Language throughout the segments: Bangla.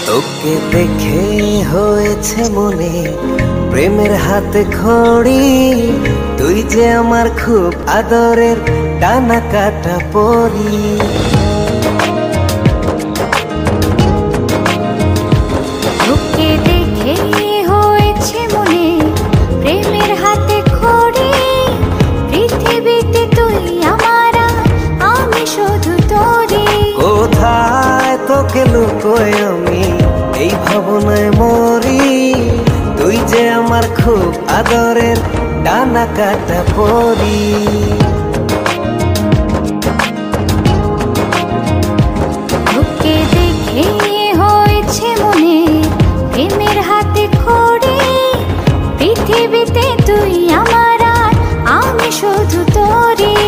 তোকে দেখে হয়েছে মনে প্রেমের হাতে খড়ি, তুই যে আমার খুব আদরের ডানা কাটা পরি। তোকে দেখে হয়েছে মনে প্রেমের হাতে খড়ি, পৃথিবীতে তুই আমার, আমি শুধু তোরই। কোথায় তোকে লুকোয় আমি এই ভাবনায় মরি, তুই যে আমার খুব আদরের ডানা কাটা পরি। তোকে দেখে হয়েছে মনে প্রেমের হাতে খড়ি, পৃথিবীতে তুই আমার, আমি শুধু তোরই।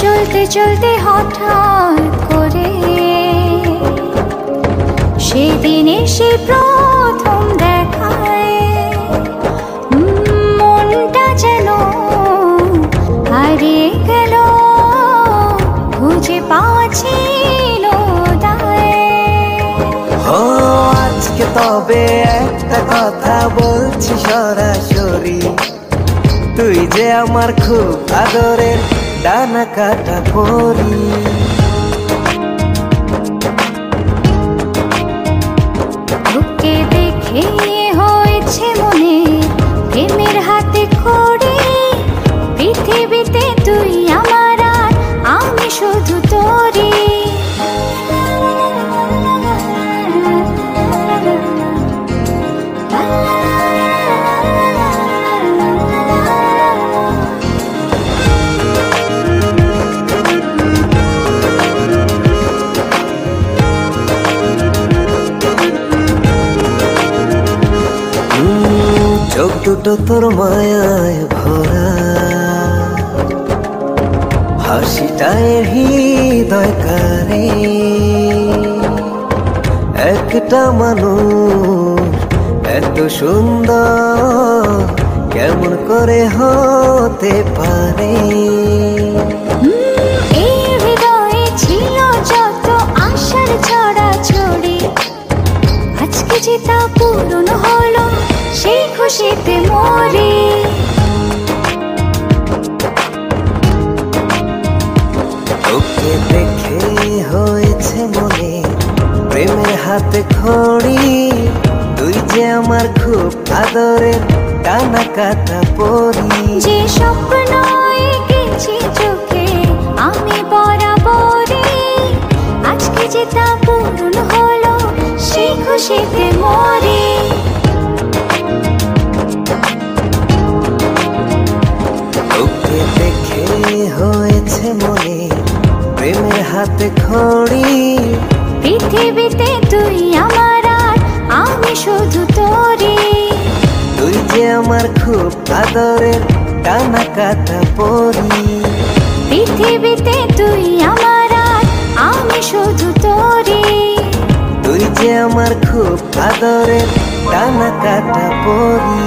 চলতে চলতে হঠাৎ করে সেদিন এসে প্রথম দেখায়, মনটা যেন হারিয়ে গেল, খুঁজে পাচ্ছিল ও আজকে তবে একটা কথা বলছি সরাসরি, তুই যে আমার খুব আদরের ডানা কাটা পরি। তোকে দেখে হয়েছে মনে প্রেমের হাতে খড়ি, পৃথিবীতে তুই আমার, আমি শুধু তোরই। চোখ দুটো তোর মায়ায় ভরা, হাসিটায় হৃদয় কারে, একটা মানুষ এত সুন্দর কেমন করে হতে পারে। এই হৃদয়ে ছিল যত আশার ছড়াছড়ি, আজকে যে তা পূরণ হলো, সেই খুশিতে মরি। তোকে দেখে হয়েছে মনে প্রেমের হাতে খড়ি, তুই যে আমার খুব আদরের ডানা কাটা পরি। যে স্বপ্ন এঁকেছি চোখে আমি বরাবরই, আজকে যে তা পূরণ হলো, সেই খুশিতে মরি। তোকে দেখে হয়েছে মনে প্রেমের হাতে খড়ি, পৃথিবীতে তুই আমার, আমি শুধু তোরই। তুই যে আমার খুব আদরের ডানা কাটা পরি। পৃথিবীতে তুই আমার, আমি শুধু তোরই। তুই যে আমার খুব আদরের ডানা কাটা পরি।